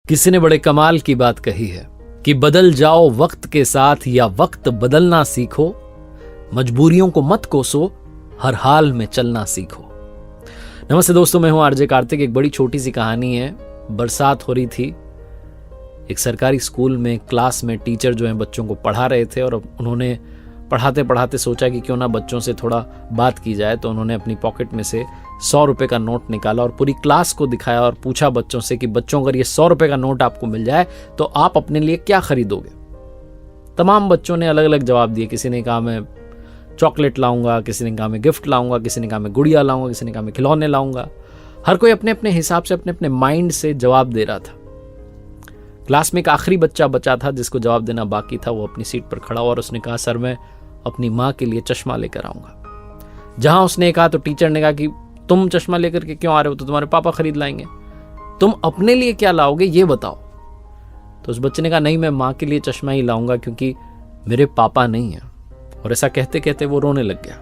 किसी ने बड़े कमाल की बात कही है कि बदल जाओ वक्त के साथ या वक्त बदलना सीखो, मजबूरियों को मत कोसो, हर हाल में चलना सीखो। नमस्ते दोस्तों, मैं हूं आरजे कार्तिक। एक बड़ी छोटी सी कहानी है। बरसात हो रही थी, एक सरकारी स्कूल में क्लास में टीचर जो है बच्चों को पढ़ा रहे थे और उन्होंने पढ़ाते पढ़ाते सोचा कि क्यों ना बच्चों से थोड़ा बात की जाए। तो उन्होंने अपनी पॉकेट में से 100 रुपए का नोट निकाला और पूरी क्लास को दिखाया और पूछा बच्चों से कि बच्चों अगर ये 100 रुपए का नोट आपको मिल जाए तो आप अपने लिए क्या खरीदोगे। तमाम बच्चों ने अलग अलग जवाब दिए। किसी ने कहा मैं चॉकलेट लाऊंगा, किसी ने कहा मैं गिफ्ट लाऊंगा, किसी ने कहा मैं गुड़िया लाऊंगा, किसी ने कहा मैं खिलौने लाऊंगा। हर कोई अपने अपने हिसाब से अपने अपने माइंड से जवाब दे रहा था। क्लास में एक आखिरी बच्चा बचा था जिसको जवाब देना बाकी था। वो अपनी सीट पर खड़ा हुआ और उसने कहा सर मैं अपनी माँ के लिए चश्मा लेकर आऊंगा। जहां उसने कहा तो टीचर ने कहा कि तुम चश्मा लेकर के क्यों आ रहे हो, तो तुम्हारे पापा खरीद लाएंगे, तुम अपने लिए क्या लाओगे ये बताओ। तो उस बच्चे ने कहा नहीं, मैं माँ के लिए चश्मा ही लाऊंगा क्योंकि मेरे पापा नहीं है। और ऐसा कहते कहते वो रोने लग गया।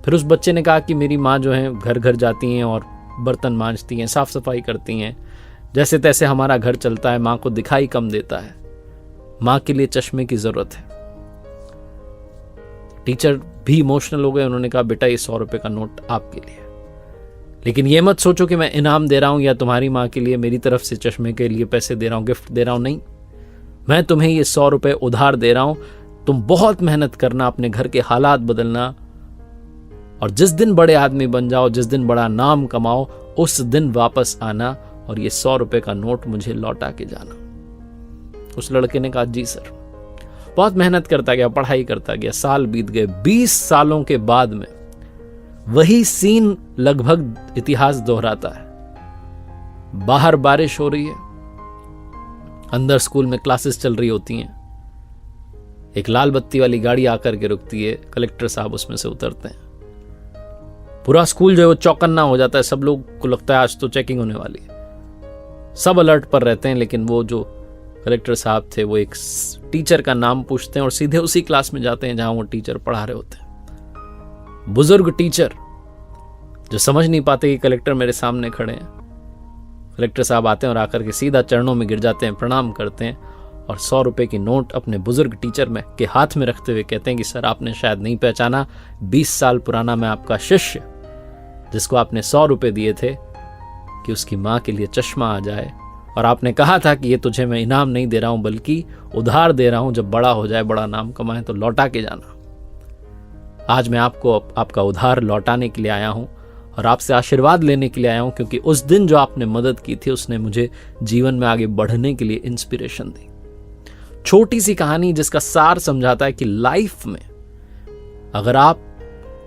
फिर उस बच्चे ने कहा कि मेरी माँ जो है घर घर जाती हैं और बर्तन मांजती हैं, साफ सफाई करती हैं, जैसे तैसे हमारा घर चलता है, माँ को दिखाई कम देता है, माँ के लिए चश्मे की जरूरत है। टीचर भी इमोशनल हो गए। उन्होंने कहा बेटा ये 100 रुपए का नोट आपके लिए, लेकिन ये मत सोचो कि मैं इनाम दे रहा हूं या तुम्हारी माँ के लिए मेरी तरफ से चश्मे के लिए पैसे दे रहा हूं, गिफ्ट दे रहा हूं। नहीं, मैं तुम्हें ये 100 रुपए उधार दे रहा हूं। तुम बहुत मेहनत करना, अपने घर के हालात बदलना और जिस दिन बड़े आदमी बन जाओ, जिस दिन बड़ा नाम कमाओ, उस दिन वापस आना और ये 100 रुपए का नोट मुझे लौटा के जाना। उस लड़के ने कहा जी सर। बहुत मेहनत करता गया, पढ़ाई करता गया, साल बीत गए। 20 सालों के बाद में वही सीन लगभग इतिहास दोहराता है। बाहर बारिश हो रही है, अंदर स्कूल में क्लासेस चल रही होती हैं। एक लाल बत्ती वाली गाड़ी आकर के रुकती है, कलेक्टर साहब उसमें से उतरते हैं। पूरा स्कूल जो है वो चौकन्ना हो जाता है। सब लोग को लगता है आज तो चेकिंग होने वाली है। सब अलर्ट पर रहते हैं, लेकिन वो जो कलेक्टर साहब थे वो एक टीचर का नाम पूछते हैं और सीधे उसी क्लास में जाते हैं जहां वो टीचर पढ़ा रहे होते हैं। बुजुर्ग टीचर जो समझ नहीं पाते कि कलेक्टर मेरे सामने खड़े हैं। कलेक्टर साहब आते हैं और आकर के सीधा चरणों में गिर जाते हैं, प्रणाम करते हैं और 100 रुपए की नोट अपने बुजुर्ग टीचर में के हाथ में रखते हुए कहते हैं कि सर आपने शायद नहीं पहचाना, 20 साल पुराना मैं आपका शिष्य, जिसको आपने 100 रुपए दिए थे कि उसकी माँ के लिए चश्मा आ जाए, और आपने कहा था कि ये तुझे मैं इनाम नहीं दे रहा हूं बल्कि उधार दे रहा हूं, जब बड़ा हो जाए, बड़ा नाम कमाए तो लौटा के जाना। आज मैं आपको आपका उधार लौटाने के लिए आया हूं और आपसे आशीर्वाद लेने के लिए आया हूं, क्योंकि उस दिन जो आपने मदद की थी उसने मुझे जीवन में आगे बढ़ने के लिए इंस्पिरेशन दी। छोटी सी कहानी जिसका सार समझाता है कि लाइफ में अगर आप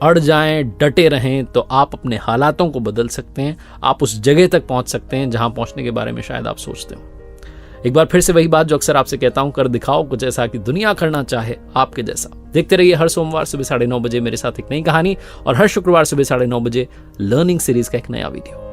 अड़ जाएं, डटे रहें, तो आप अपने हालातों को बदल सकते हैं। आप उस जगह तक पहुंच सकते हैं जहां पहुंचने के बारे में शायद आप सोचते हो। एक बार फिर से वही बात जो अक्सर आपसे कहता हूं, कर दिखाओ कुछ ऐसा कि दुनिया करना चाहे आपके जैसा। देखते रहिए हर सोमवार सुबह 9:30 बजे मेरे साथ एक नई कहानी और हर शुक्रवार सुबह 9:30 बजे लर्निंग सीरीज का एक नया वीडियो।